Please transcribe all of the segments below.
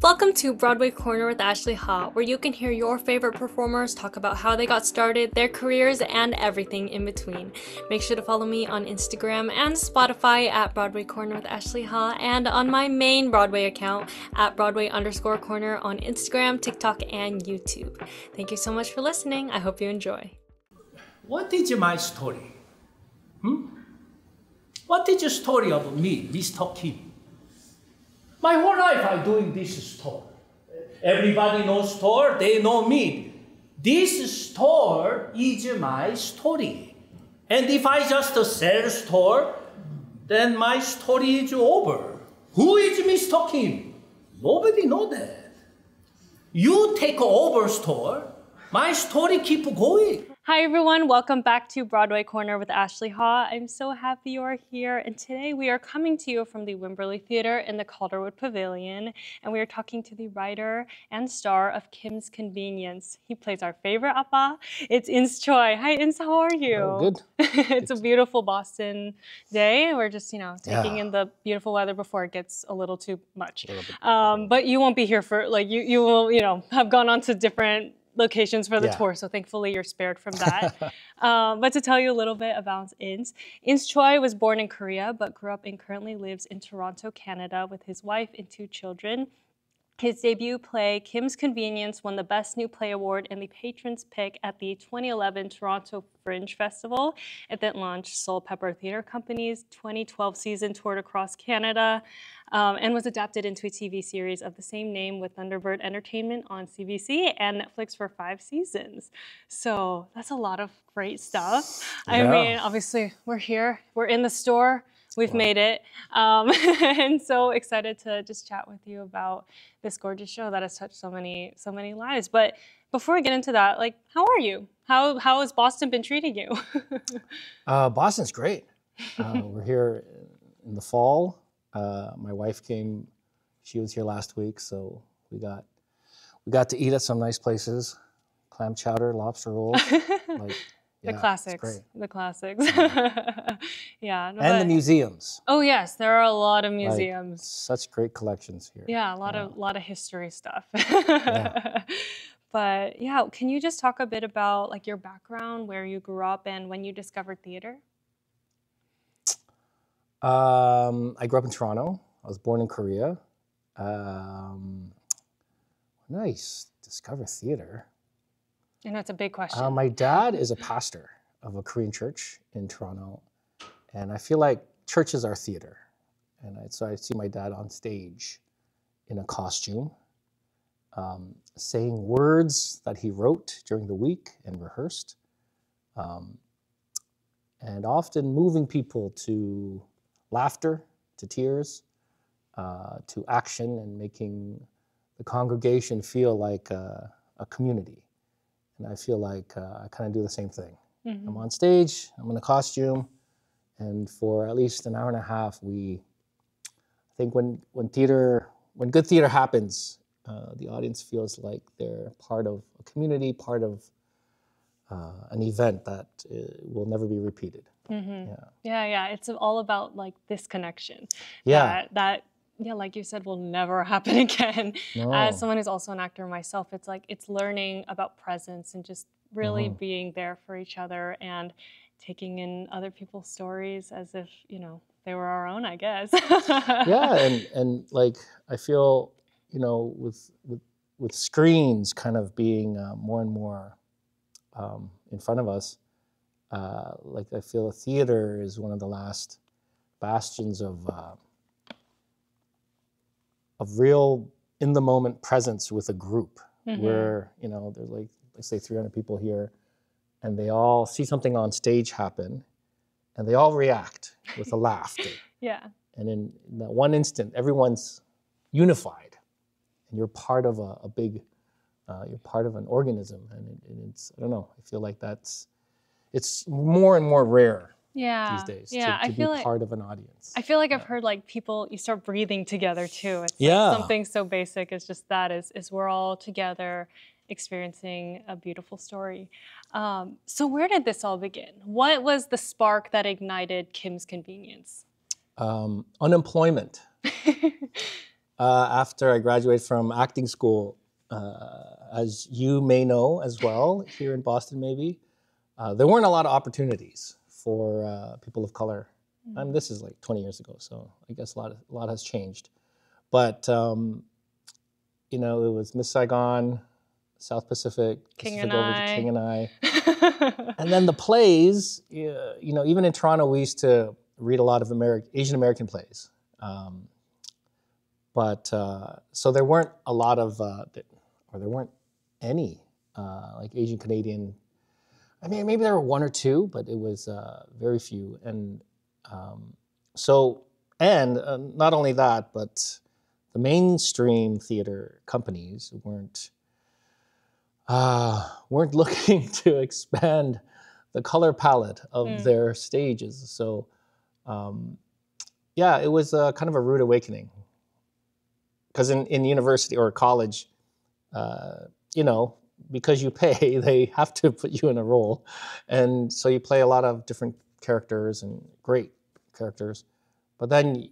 Welcome to Broadway Corner with Ashley Ha, where you can hear your favorite performers talk about how they got started, their careers, and everything in between. Make sure to follow me on Instagram and Spotify at Broadway Corner with Ashley Ha, and on my main Broadway account at Broadway_Corner on Instagram, TikTok, and YouTube. Thank you so much for listening. I hope you enjoy. What is my story? What is the story of me, Mr. Kim? My whole life I'm doing this store. Everybody knows store, they know me. This store is my story. And if I just sell store, then my story is over. Who is Mr. Kim? Nobody know that. You take over store, my story keep going. Hi everyone, welcome back to Broadway Corner with Ashley Ha. I'm so happy you are here, and today we are coming to you from the Wimberley Theatre in the Calderwood Pavilion, and we are talking to the writer and star of Kim's Convenience. He plays our favorite appa. It's Ins Choi. Hi Ins, how are you? Oh, good. It's a beautiful Boston day. We're just, taking in the beautiful weather before it gets a little too much. But you won't be here for, you will, have gone on to different locations for the tour, so thankfully you're spared from that. But to tell you a little bit about Ins Choi was born in Korea, but grew up and currently lives in Toronto, Canada with his wife and 2 children. His debut play, Kim's Convenience, won the Best New Play Award and the Patron's Pick at the 2011 Toronto Fringe Festival. It then launched Soulpepper Theatre Company's 2012 season, toured across Canada, and was adapted into a TV series of the same name with Thunderbird Entertainment on CBC and Netflix for 5 seasons. So that's a lot of great stuff. Yeah. I mean, obviously, we're here, we're in the store. We've made it, and so excited to just chat with you about this gorgeous show that has touched so many lives. But before we get into that, how are you? How has Boston been treating you? Boston's great. We're here in the fall. My wife came; she was here last week, so we got to eat at some nice places: clam chowder, lobster rolls. The classics. The classics. Yeah. And the museums. Oh yes, there are a lot of museums. Such great collections here. Yeah, a lot of history stuff. Yeah. But yeah, can you just talk a bit about your background, where you grew up, and when you discovered theater? I grew up in Toronto. I was born in Korea. Nice. Discover theater. I know it's a big question. My dad is a pastor of a Korean church in Toronto, and I feel like churches are theater. And so I see my dad on stage in a costume, saying words that he wrote during the week and rehearsed, and often moving people to laughter, to tears, to action, and making the congregation feel like a community. And I feel like I kind of do the same thing. Mm-hmm. I'm on stage, I'm in a costume, and for at least an hour and a half, I think when good theater happens, the audience feels like they're part of a community, part of an event that will never be repeated. Mm-hmm. Yeah. It's all about this connection. Yeah. That like you said, will never happen again. No. As someone who's also an actor myself, it's learning about presence and just really being there for each other and taking in other people's stories as if, they were our own, I guess. Yeah, and I feel, with screens kind of being more and more in front of us, I feel a theater is one of the last bastions of real in the moment presence with a group, where there's let's say 300 people here, and they all see something on stage happen, and they all react with a laughter. Yeah. And in that one instant, everyone's unified, and you're part of a big, you're part of an organism, and it's I don't know. I feel like it's more and more rare. These days to be part of an audience. I feel like I've heard people, you start breathing together too. It's something so basic as just that is we're all together experiencing a beautiful story. So where did this all begin? What was the spark that ignited Kim's Convenience? Unemployment. after I graduated from acting school, as you may know as well, here in Boston maybe, there weren't a lot of opportunities for people of color. I mean, this is like 20 years ago, so I guess a lot has changed. But, you know, it was Miss Saigon, South Pacific, King Pacific and over to I. King and I. And then the plays, you know, even in Toronto, we used to read a lot of Asian American plays. So there weren't a lot of, or there weren't any like Asian Canadian. I mean, maybe there were one or two, but it was very few. And not only that, but the mainstream theater companies weren't looking to expand the color palette of their stages. So yeah, it was kind of a rude awakening. Because in university or college, you know, because you pay, they have to put you in a role. And so you play a lot of different characters and great characters. But then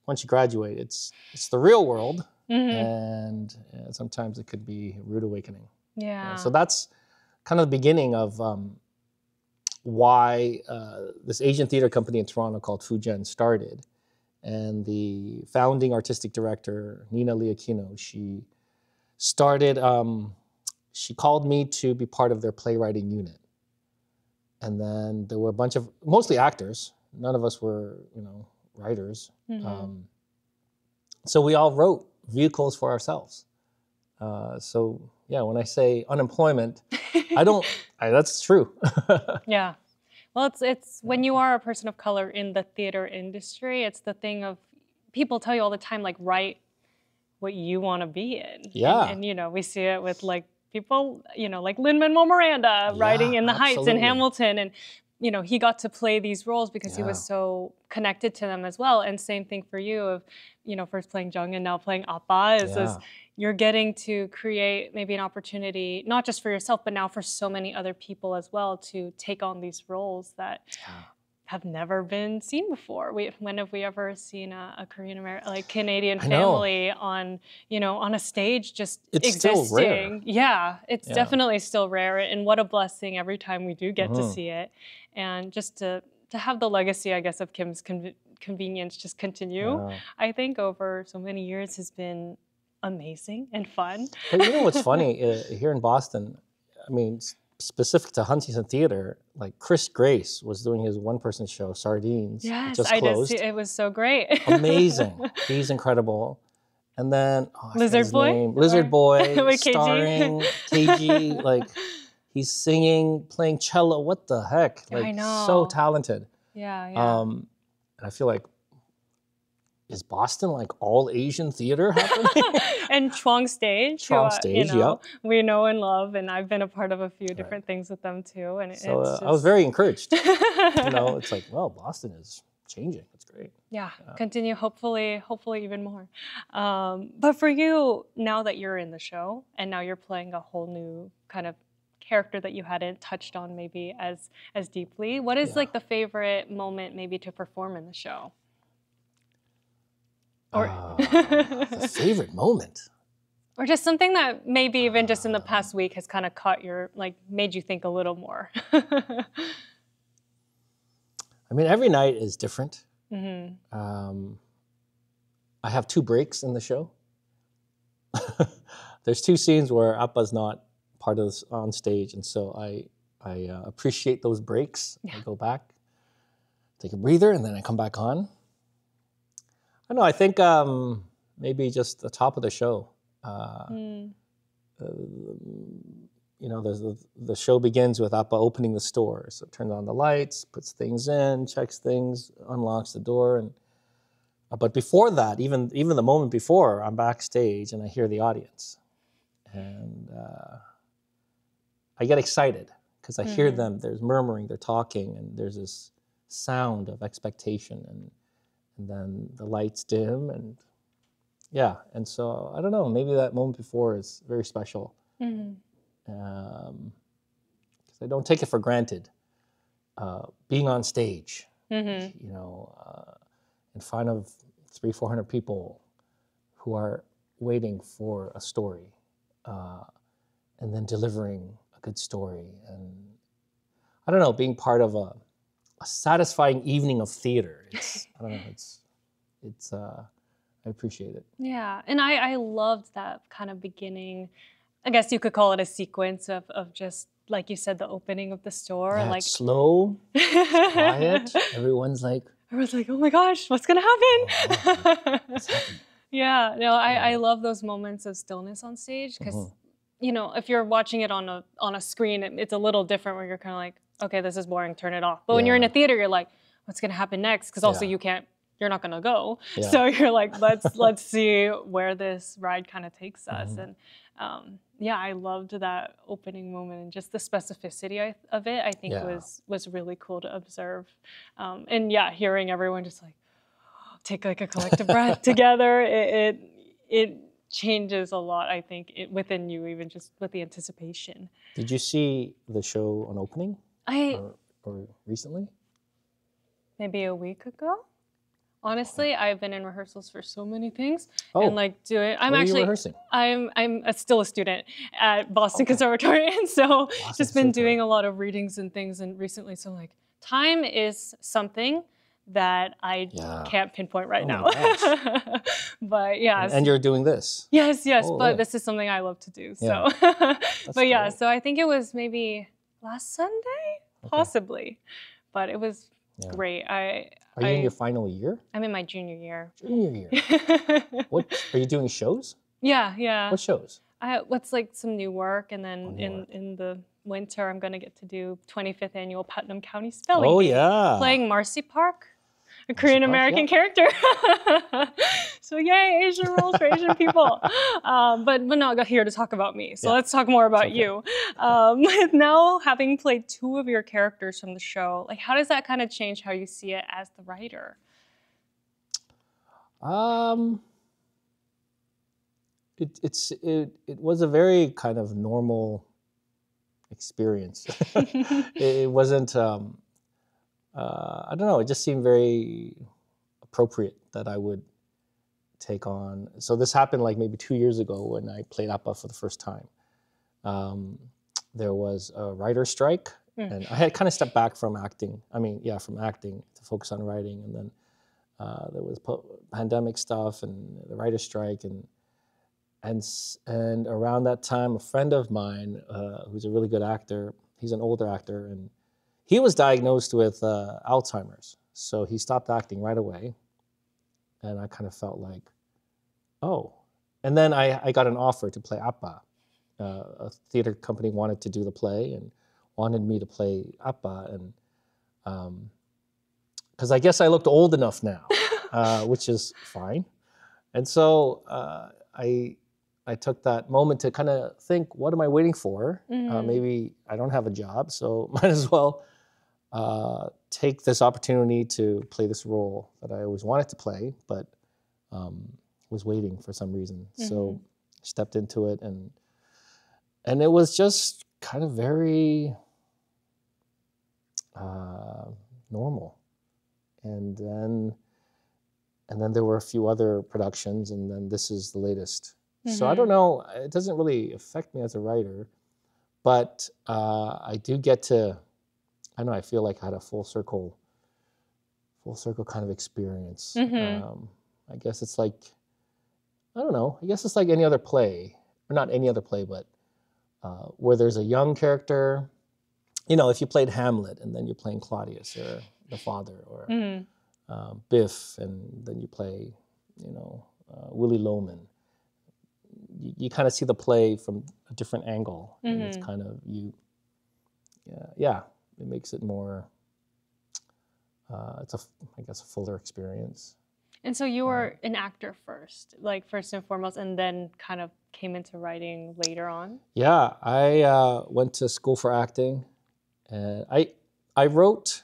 once you graduate, it's the real world. And sometimes it could be a rude awakening. Yeah. So that's kind of the beginning of why this Asian theater company in Toronto called Fujian started. And the founding artistic director, Nina Liakino, she started, she called me to be part of their playwriting unit. And then there were a bunch of, mostly actors. None of us were, you know, writers. So we all wrote vehicles for ourselves. So yeah, when I say unemployment, that's true. Yeah. Well, it's when you are a person of color in the theater industry, it's the thing of people tell you all the time, like, write what you want to be in. Yeah. And you know, we see it with like people, you know, like Lin-Manuel Miranda writing in the Heights in Hamilton. And, you know, he got to play these roles because he was so connected to them as well. And same thing for you of, you know, first playing Jung and now playing Appa is you're getting to create maybe an opportunity, not just for yourself, but now for so many other people as well to take on these roles that have never been seen before. When have we ever seen a Korean American, like Canadian family on, you know, on a stage just existing? Still rare. Yeah, it's definitely still rare. And what a blessing every time we do get to see it. And just to have the legacy, I guess, of Kim's convenience just continue, I think over so many years has been amazing and fun. But you know what's funny? Here in Boston, I mean, specific to Huntington Theater, like Chris Grace was doing his one-person show, Sardines. Yes, just I closed. did see it. Was so great. Amazing. He's incredible. And then Lizard Boy? Lizard Boy, With KG. starring KG, like he's singing, playing cello. What the heck? Like, I know. so talented. Yeah. And I feel like, is Boston like all Asian theater happening? And Chuang Stage, Stage, you know, we know and love, and I've been a part of a few different things with them too. And so it's just... I was very encouraged. You know, it's like, well, Boston is changing. It's great. Yeah, continue. Hopefully even more. But for you, now that you're in the show, and now you're playing a whole new kind of character that you hadn't touched on maybe as deeply. What is like the favorite moment maybe to perform in the show? Or the favorite moment. Or just something that maybe even just in the past week has kind of caught your, like, made you think a little more. I mean, every night is different. I have 2 breaks in the show. There's 2 scenes where Appa's not part of this on stage, and so I appreciate those breaks. I go back, take a breather, and then I come back on. I don't know, I think maybe just the top of the show. You know, the show begins with Appa opening the store. So turns on the lights, puts things in, checks things, unlocks the door. And but before that, even the moment before, I'm backstage and I hear the audience. And I get excited because I hear them, there's murmuring, they're talking, and there's this sound of expectation. And then the lights dim, and and so I don't know, maybe that moment before is very special. Because I don't take it for granted, being on stage, you know, in front of 300-400 people who are waiting for a story and then delivering a good story. And I don't know, being part of a satisfying evening of theater. I don't know, I appreciate it. Yeah, and I loved that kind of beginning. I guess you could call it a sequence of just, like you said, the opening of the store. Yeah, like it's slow, it's quiet. Everyone's like, oh my gosh, what's gonna happen? what's happening? Yeah, no, I love those moments of stillness on stage because, you know, if you're watching it on a screen, it's a little different where you're kind of like, okay, this is boring, turn it off. But when you're in a theater, you're like, what's gonna happen next? Because also you're not gonna go. Yeah. So you're like, let's see where this ride kind of takes us. And yeah, I loved that opening moment and just the specificity of it. I think was really cool to observe. And yeah, hearing everyone just like take like a collective breath together, it changes a lot, I think, within you, even just with the anticipation. Did you see the show on opening? Or recently? Maybe a week ago. Honestly, I've been in rehearsals for so many things, and like doing. I'm Where are you actually rehearsing? I'm still a student at Boston Conservatory, and so just been doing a lot of readings and things. And recently, so like time is something that I can't pinpoint right now. But yeah, and you're doing this. Yes, but this is something I love to do. So, but yeah, so I think it was maybe last Sunday, possibly, but it was great. Are you in your final year? I'm in my junior year. Junior year. What are you doing? Shows? Yeah. What shows? What's like some new work, and then in the winter I'm gonna get to do 25th annual Putnam County Spelling Bee, playing Marcy Park, a Korean American character. So yay, Asian roles for Asian people. But we're not here to talk about me. So let's talk more about you. Now, having played 2 of your characters from the show, like how does that kind of change how you see it as the writer? It was a very kind of normal experience. It wasn't. I don't know. It just seemed very appropriate that I would take on. So this happened like maybe 2 years ago when I played Appa for the first time. There was a writer's strike, and I had kind of stepped back from acting. From acting to focus on writing, and then there was pandemic stuff and the writer's strike, and around that time, a friend of mine who's a really good actor. He's an older actor, and he was diagnosed with Alzheimer's, so he stopped acting right away. And I kind of felt like, oh. And then I got an offer to play Appa. A theater company wanted to do the play and wanted me to play Appa. And because I guess I looked old enough now, which is fine. And so I took that moment to kind of think, what am I waiting for? Maybe I don't have a job, so might as well take this opportunity to play this role that I always wanted to play, but was waiting for some reason. So stepped into it, and it was just kind of very normal. And then there were a few other productions, and then this is the latest. So I don't know, it doesn't really affect me as a writer, but I do get to, I know, I feel like I had a full circle kind of experience. I guess it's like, I don't know, I guess it's like any other play, or not any other play, but where there's a young character. You know, if you played Hamlet and then you're playing Claudius or the father, or Biff, and then you play, Willie Loman. You kind of see the play from a different angle, and it's kind of it makes it more. It's I guess a fuller experience. And so you were an actor first and foremost, and then kind of came into writing later on? Yeah, I went to school for acting, and I wrote,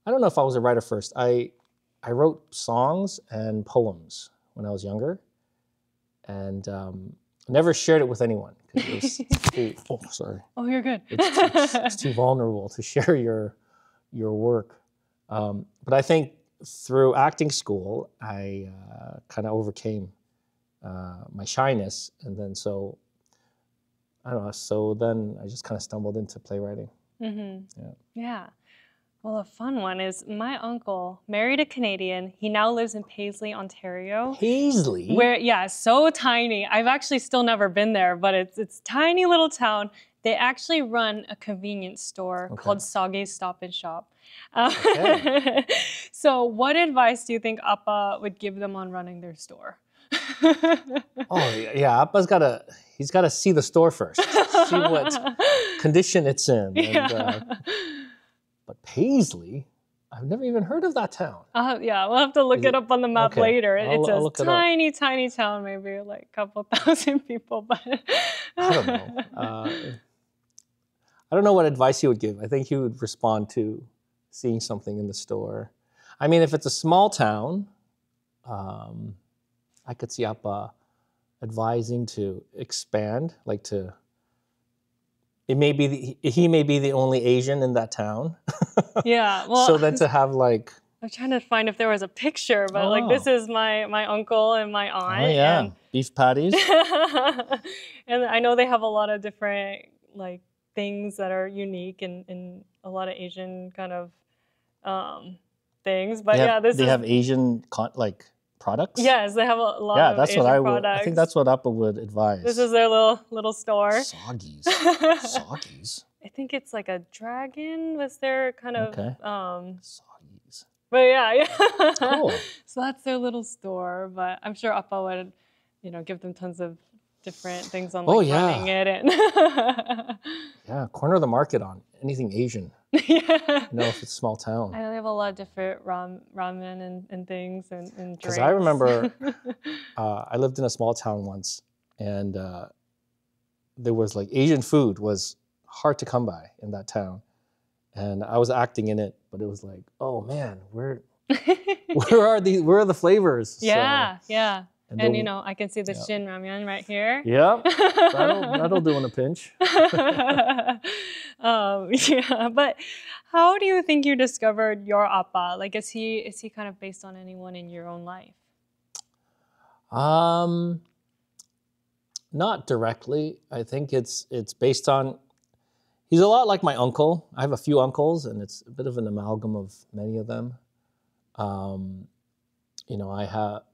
I don't know if I was a writer first. I wrote songs and poems when I was younger, and never shared it with anyone. It was too, sorry. Oh, you're good. It's too vulnerable to share your work. But I think through acting school, I kind of overcame my shyness, and then so I don't know. So then I just kind of stumbled into playwriting. Yeah. Well, a fun one is my uncle married a Canadian. He now lives in Paisley, Ontario. Paisley? So tiny. I've actually still never been there, but it's tiny little town. They actually run a convenience store called Soggy's Stop and Shop. So what advice do you think Appa would give them on running their store? Oh, yeah, Appa's he's got to see the store first, see what condition it's in. And, but Paisley, I've never even heard of that town. Yeah, we'll have to look it up on the map later. It's a tiny, tiny town, maybe like a couple thousand people, but I don't know. I don't know what advice he would give. I think he would respond to seeing something in the store. I mean, if it's a small town, I could see Appa advising to expand, like to. He may be the only Asian in that town. Yeah, well. So then to have like. I'm trying to find if there was a picture, but like this is my uncle and my aunt. Oh yeah, and beef patties. And I know they have a lot of different like things that are unique in a lot of Asian kind of things. But they have Asian like products. Yes, they have a lot of that's Asian what products. I think that's what Appa would advise. This is their little store. Soggies. Soggies. I think it's like a dragon was their kind of Soggies. But yeah. Cool. So that's their little store. But I'm sure Appa would, give them tons of different things on running it and corner the market on anything Asian. If it's a small town. I know they have a lot of different ramen and things and drinks. Because I remember I lived in a small town once, and there was like Asian food was hard to come by in that town, and I was acting in it, but it was like, oh man, where are the flavors? Yeah. And I can see the Shin Ramyun right here. Yeah, that'll do in a pinch. But how do you think you discovered your Appa? Like, is he kind of based on anyone in your own life? Not directly. I think it's based on. He's a lot like my uncle. I have a few uncles, and it's a bit of an amalgam of many of them. I have.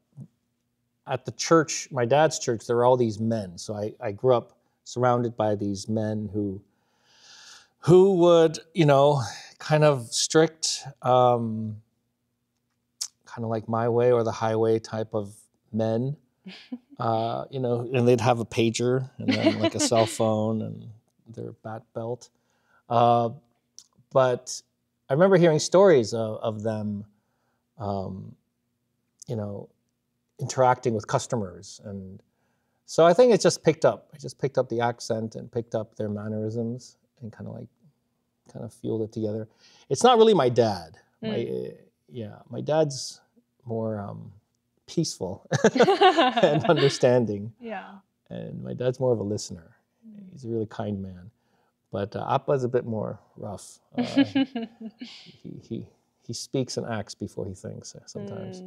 At the church, my dad's church, there were all these men. So I grew up surrounded by these men who would, kind of strict, kind of like my way or the highway type of men, and they'd have a pager and then like a cell phone and their bat belt. But I remember hearing stories of them, interacting with customers, and so I think it just picked up. I just picked up the accent and picked up their mannerisms and kind of fueled it together. It's not really my dad. My dad's more peaceful and understanding. Yeah. And my dad's more of a listener. He's a really kind man. But Appa's a bit more rough. He speaks and acts before he thinks sometimes.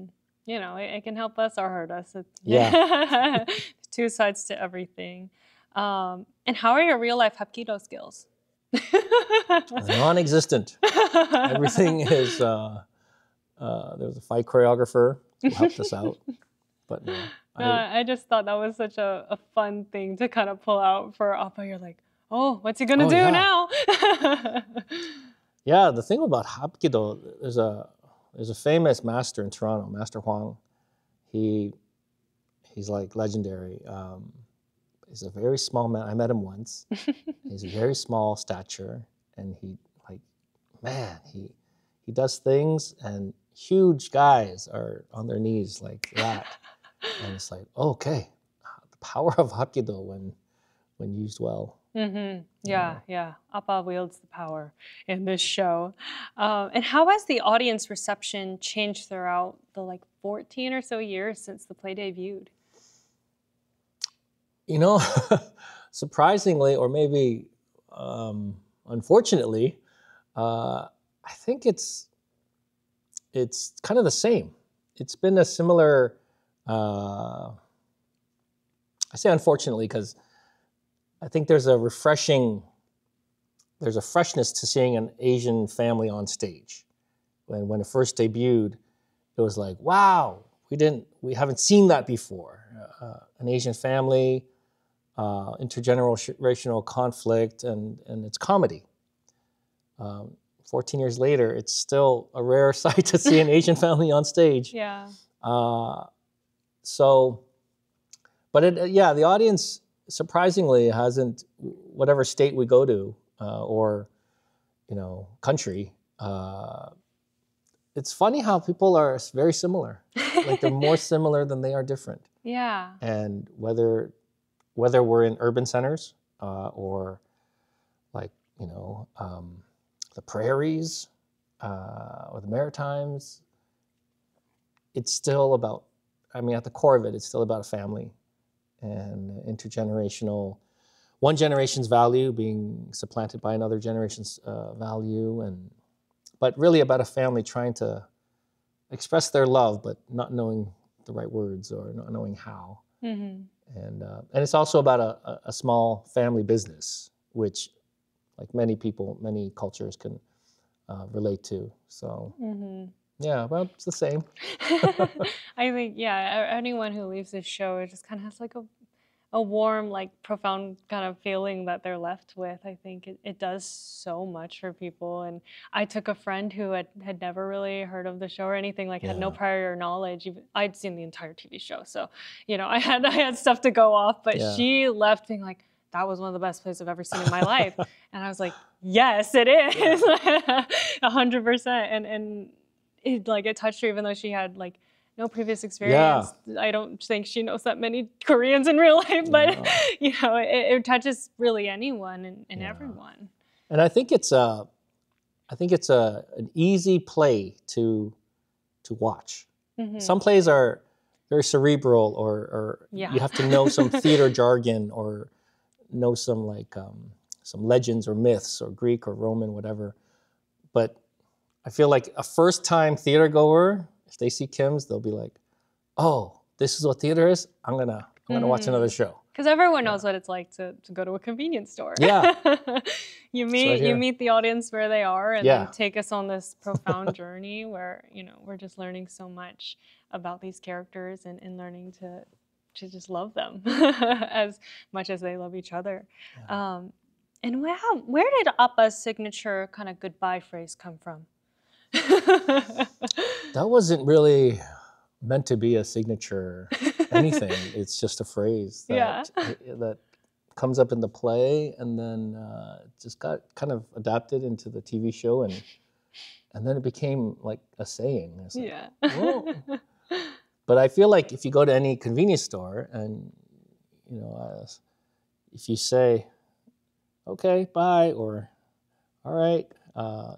It can help us or hurt us. Yeah. Two sides to everything. And how are your real life Hapkido skills? Non-existent. Everything is, there was a fight choreographer who helped us out. But no. I just thought that was such a fun thing to kind of pull out for Appa. You're like, oh, what's he going to do now? Yeah, the thing about Hapkido, there's a famous master in Toronto, Master Huang. He's like legendary. He's a very small man. I met him once. He's a very small stature, and he does things, and huge guys are on their knees like that. And it's like, okay, the power of Hapkido when used well. Mm-hmm. Yeah. Appa wields the power in this show. And how has the audience reception changed throughout the 14 or so years since the play debuted? Surprisingly, or maybe unfortunately, I think it's kind of the same. It's been a similar I say unfortunately because I think there's a freshness to seeing an Asian family on stage. When it first debuted, it was like, wow, we haven't seen that before. An Asian family, intergenerational conflict, and it's comedy. 14 years later, it's still a rare sight to see an Asian family on stage. Yeah. The audience surprisingly hasn't, whatever state we go to or country. It's funny how people are very similar. Like they're more similar than they are different. Yeah. And whether we're in urban centers or like the prairies or the Maritimes, it's still about. I mean, at the core of it, it's still about a family and intergenerational. One generation's value being supplanted by another generation's value, but really about a family trying to express their love, but not knowing the right words or not knowing how. Mm-hmm. And it's also about a small family business, which, like many people, many cultures can relate to. So, yeah, well, it's the same. I think, yeah, anyone who leaves this show, it just kind of has like a warm, like profound kind of feeling that they're left with. I think it does so much for people. And I took a friend who had never really heard of the show or anything, like had no prior knowledge. I'd seen the entire TV show. So, I had stuff to go off, but she left being like, that was one of the best plays I've ever seen in my life. And I was like, yes, it is. 100%. And it touched her, even though she had like no previous experience. Yeah. I don't think she knows that many Koreans in real life, but it touches really anyone and everyone. And I think it's an easy play to watch. Mm-hmm. Some plays are very cerebral, or you have to know some theater jargon or know some legends or myths or Greek or Roman, whatever. But I feel like a first-time theater goer, if they see Kim's, they'll be like, "Oh, this is what theater is. I'm gonna watch another show." Because everyone knows what it's like to go to a convenience store. Yeah, you meet the audience where they are, and then take us on this profound journey where we're just learning so much about these characters and learning to just love them as much as they love each other. Yeah. And where did Appa's signature kind of goodbye phrase come from? That wasn't really meant to be a signature anything. It's just a phrase that comes up in the play, and then just got kind of adapted into the TV show, and then it became like a saying. It's like, whoa. But I feel like if you go to any convenience store and, if you say, okay, bye, or all right,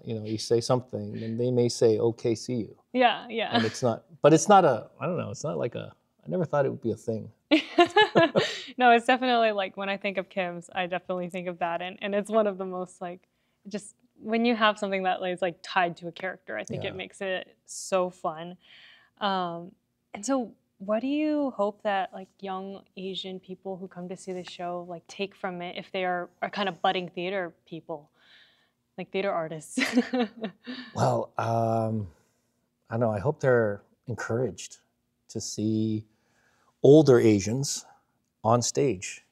you say something, then they may say, okay, see you. Yeah. And it's not like I never thought it would be a thing. No, it's definitely like when I think of Kim's, I definitely think of that. And it's one of the most like, just when you have something that is like tied to a character, I think it makes it so fun. And so what do you hope that like young Asian people who come to see the show like take from it if they are kind of budding theater people, like theater artists? Well, I don't know. I hope they're encouraged to see older Asians on stage.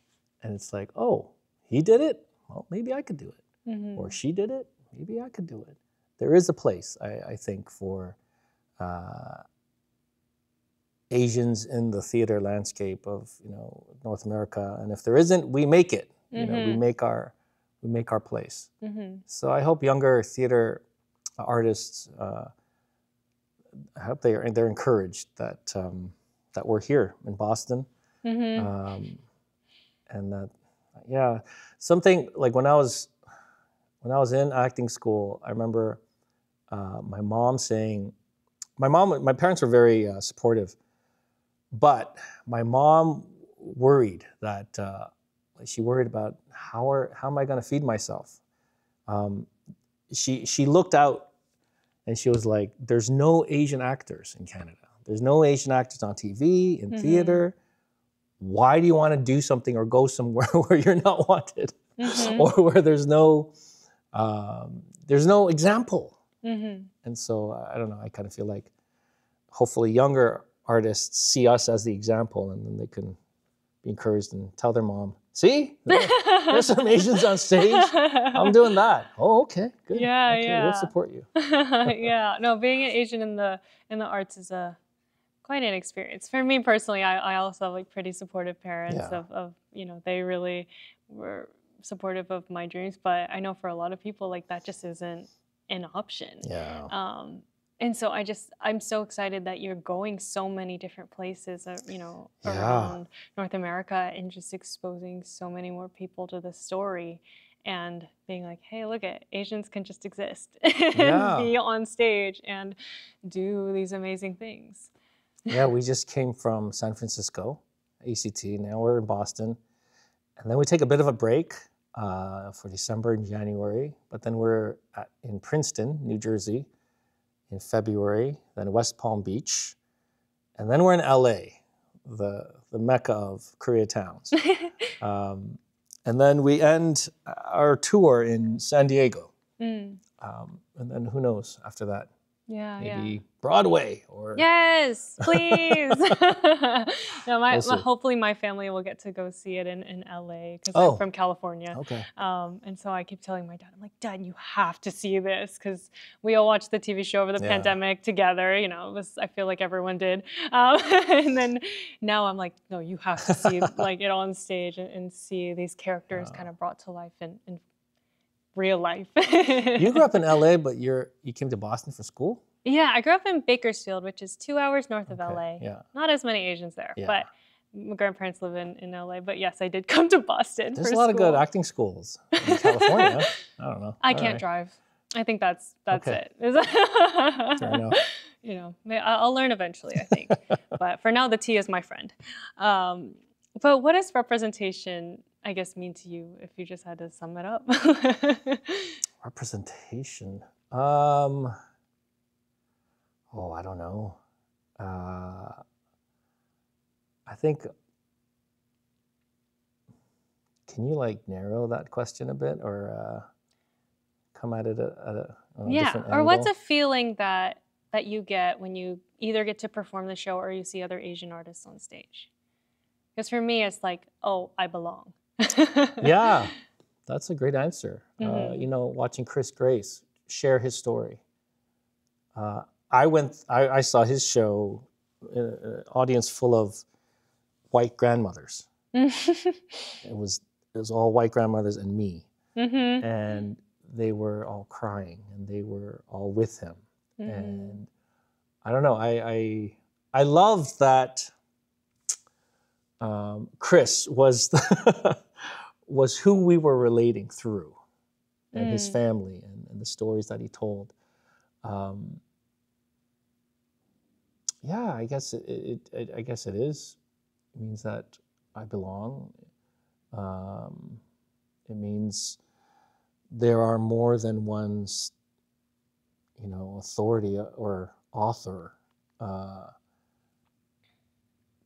And it's like, oh, he did it? Well, maybe I could do it. Mm-hmm. Or she did it? Maybe I could do it. There is a place, I think, for Asians in the theater landscape of North America, and if there isn't, we make it. We make our place. Mm-hmm. So I hope younger theater artists, I hope they're encouraged that we're here in Boston, and that something like when I was in acting school, I remember my mom saying, my parents were very supportive. But my mom worried that she worried about how am I going to feed myself. She looked out and she was like, "There's no Asian actors in Canada. There's no Asian actors on TV in theater. why do you want to do something or go somewhere where you're not wanted, Mm-hmm. or where there's no example? Mm-hmm. And so I don't know. I kind of feel like hopefully younger artists see us as the example, and then they can be encouraged and tell their mom, "See, there's some Asians on stage. I'm doing that. Oh, okay, good. Yeah, okay, yeah. we'll support you." Yeah, no, being an Asian in the arts is quite an experience. For me personally, I also have like pretty supportive parents Yeah. of they really were supportive of my dreams. But I know for a lot of people, like that just isn't an option. Yeah. And so I'm so excited that you're going so many different places, Yeah. around North America, and just exposing so many more people to the story, and being like, hey, look at Asians can just exist and Yeah. be on stage and do these amazing things. Yeah, we just came from San Francisco, ACT. Now we're in Boston. And then we take a bit of a break for December and January. But then we're in Princeton, New Jersey in February, then West Palm Beach. And then we're in LA, the mecca of Koreatowns. And then we end our tour in San Diego. Mm. And then who knows after that? Yeah, Maybe Broadway or... Yes, please. No, We'll see. hopefully my family will get to go see it in LA, because Oh. I'm from California. Okay. And so I keep telling my dad, I'm like, Dad, you have to see this, because we all watched the TV show over the Yeah. pandemic together. It was, I feel like everyone did. And then now I'm like, no, you have to see like it on stage and see these characters kind of brought to life in real life. You grew up in LA, but you came to Boston for school? Yeah, I grew up in Bakersfield, which is 2 hours north of Okay, LA. yeah. Not as many Asians there, Yeah. but my grandparents live in LA. But yes, I did come to Boston There's for a lot of good school. acting schools in California. I don't know. I All can't right. drive. I think that's Okay. it. Fair enough. I'll learn eventually, I think. But for now, the tea is my friend. But what does representation, I guess, mean to you, if you just had to sum it up? Representation. I don't know. I think, can you like narrow that question a bit, or come at it on a different Or what's angle? a feeling that you get when you either get to perform the show or you see other Asian artists on stage? Because for me, it's like, oh, I belong. Yeah, that's a great answer. Mhm. Watching Chris Grace share his story. I saw his show, audience full of white grandmothers. It was all white grandmothers and me. Mm-hmm. And they were all crying, and they were all with him. Mm-hmm. And I don't know, I love that Chris was was who we were relating through, and his family, and the stories that he told. Yeah, I guess I guess it is. It means that I belong. It means there are more than one's, authority or author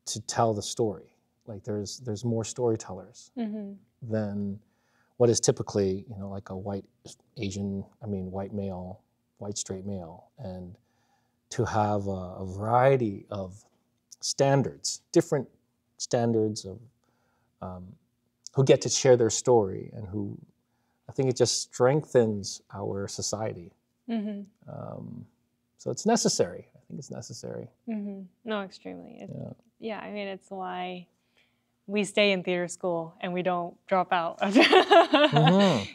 to tell the story. Like there's more storytellers than what is typically, like a white male, white straight male, and to have a variety of standards, different standards of who get to share their story, and who, I think it just strengthens our society. Mm-hmm. So it's necessary. I think it's necessary. Mm-hmm. No, extremely. Yeah. I mean, it's why we stay in theater school and we don't drop out.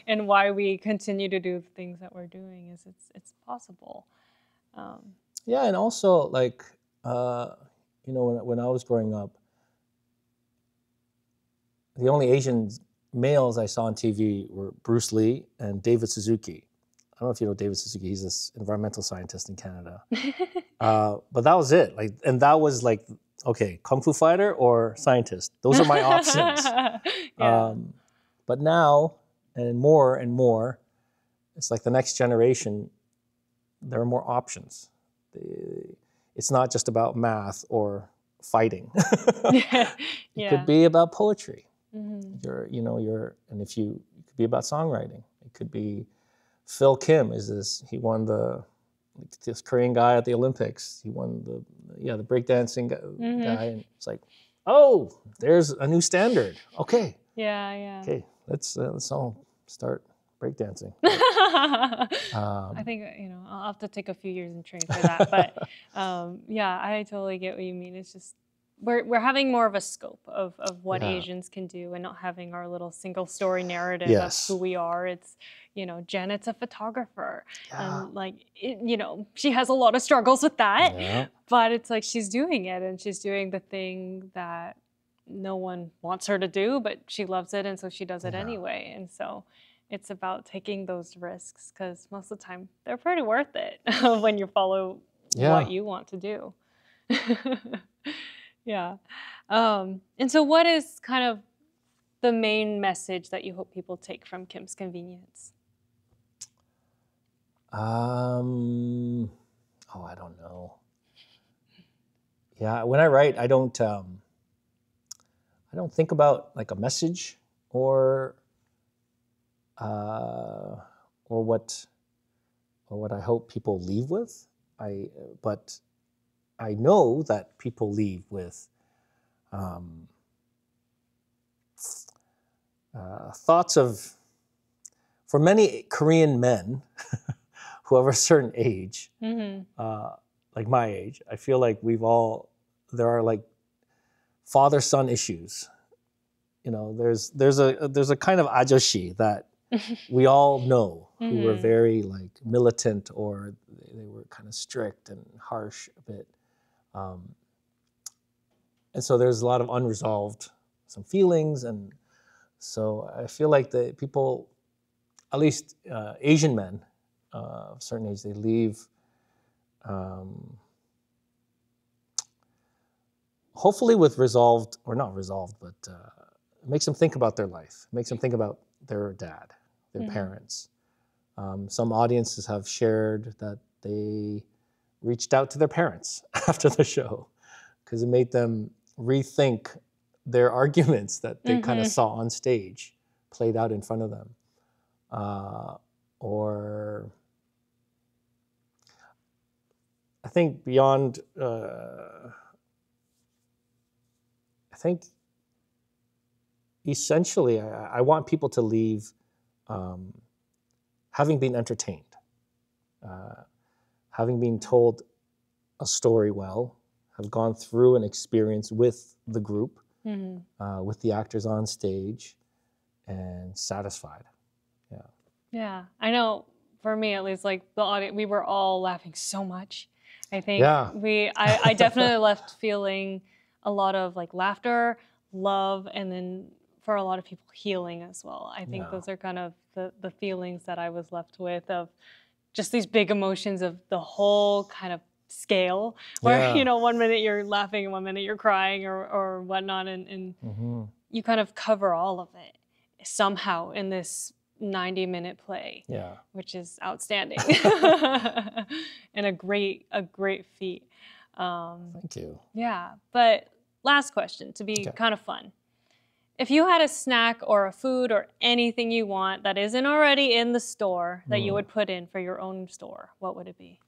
And why we continue to do the things that we're doing is it's possible. Yeah, and also like when I was growing up, the only Asian males I saw on TV were Bruce Lee and David Suzuki. I don't know if you know David Suzuki. He's this environmental scientist in Canada. But that was it. Like, and that was like, okay, kung fu fighter or scientist. Those are my options. Yeah. But now, and more, it's like the next generation, there are more options. It's not just about math or fighting. Yeah. It could be about poetry. Mm-hmm. And if it could be about songwriting. It could be Phil Kim he won this Korean guy at the Olympics. He won the breakdancing guy, and it's like, oh, there's a new standard. Okay. Yeah. Okay, let's all start breakdancing. I think I'll have to take a few years and train for that. But yeah, I totally get what you mean. It's just we're having more of a scope of what Asians can do, and not having our little single story narrative of who we are. It's Janet's a photographer, and she has a lot of struggles with that. But it's like she's doing it, and she's doing the thing that no one wants her to do, but she loves it, and so she does it anyway. And so it's about taking those risks, because most of the time they're pretty worth it when you follow what you want to do. Yeah. And so what is kind of the main message that you hope people take from Kim's Convenience? I don't know. Yeah, when I write, I don't think about like a message or what I hope people leave with. But I know that people leave with thoughts of, for many Korean men who have a certain age, like my age, I feel like there are like father-son issues. There's a kind of ajoshi that we all know who were very like militant, or they were kind of strict and harsh a bit. And so there's a lot of unresolved some feelings, and so I feel like the people, at least Asian men of a certain age, they leave hopefully with resolved, or not resolved, but it makes them think about their life, it makes them think about their dad, their parents. Some audiences have shared that they reached out to their parents after the show because it made them rethink their arguments that they kind of saw on stage played out in front of them. Or I think beyond, I think essentially I want people to leave having been entertained, having been told a story well, have gone through an experience with the group, with the actors on stage, and satisfied. Yeah. Yeah, I know. For me, at least, like the audience, we were all laughing so much. I think I definitely left feeling a lot of like laughter, love, and then for a lot of people, healing as well. I think those are kind of the feelings that I was left with, of just these big emotions of the whole kind of scale, where you know, 1 minute you're laughing and 1 minute you're crying or whatnot, and you kind of cover all of it somehow in this 90-minute play, which is outstanding and a great feat. Thank you. Yeah, but last question to be kind of fun. If you had a snack or a food or anything you want that isn't already in the store that you would put in for your own store, what would it be?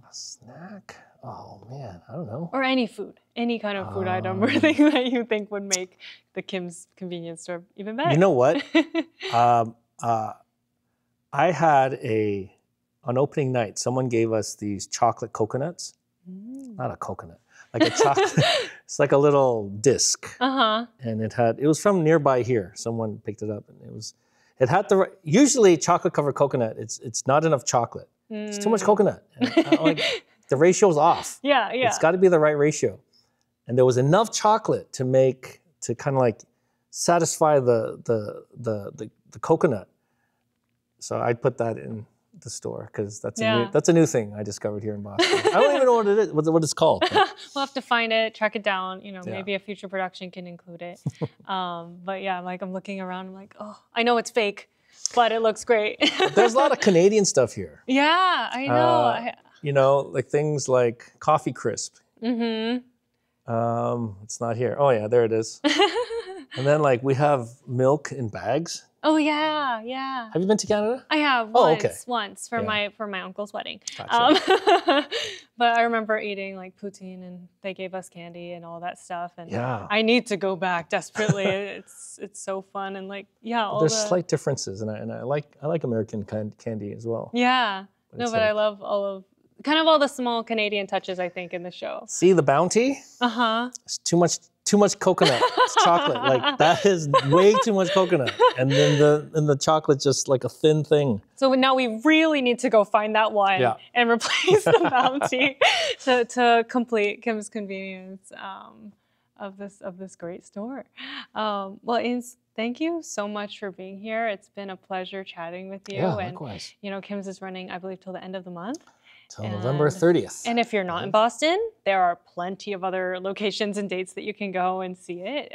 A snack? Oh man, I don't know. Or any food, any kind of food item or thing that you think would make the Kim's Convenience store even better. You know what? I had on opening night, someone gave us these chocolate coconuts. Not a coconut, like a chocolate. It's like a little disc. And it was from nearby here. Someone picked it up, and it had usually chocolate covered coconut. It's not enough chocolate. It's too much coconut. And the ratio's off. Yeah. It's got to be the right ratio. And there was enough chocolate to kind of like satisfy the coconut. So I'd put that in the store because that's a new thing I discovered here in Boston. I don't even know what it is, what it's called. We'll have to find it, track it down. You know, maybe a future production can include it. But yeah, like I'm looking around, I'm like, oh, I know it's fake, but it looks great. There's a lot of Canadian stuff here. Yeah, I know. you know, like things like coffee crisp. Mm-hmm. It's not here. Oh yeah, there it is. And then like we have milk in bags. Oh yeah, yeah. Have you been to Canada? I have once for my uncle's wedding. Gotcha. But I remember eating like poutine, and they gave us candy and all that stuff. And Yeah. I need to go back desperately. it's so fun, and like There's slight differences, and I like American candy as well. Yeah. But I love all the small Canadian touches, I think, in the show. See the bounty? Uh-huh. It's too much coconut. It's chocolate. Like that is way too much coconut. And then the chocolate's just like a thin thing. So now we really need to go find that one and replace the bounty to complete Kim's convenience of this great store. Thank you so much for being here. It's been a pleasure chatting with you. Yeah, and likewise. you know, Kim's is running, I believe, till the end of the month. Till November 30th. And if you're not in Boston, there are plenty of other locations and dates that you can go and see it.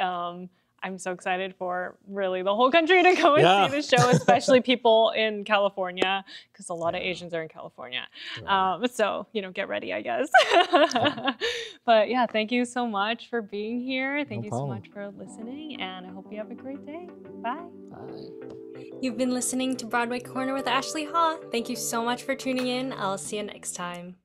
I'm so excited for really the whole country to go and see the show, especially people in California, because a lot of Asians are in California. So, you know, get ready, I guess. But yeah, thank you so much for being here. Thank you so much for listening, and I hope you have a great day. Bye. Bye. You've been listening to Broadway Corner with Ashley Haw. Thank you so much for tuning in. I'll see you next time.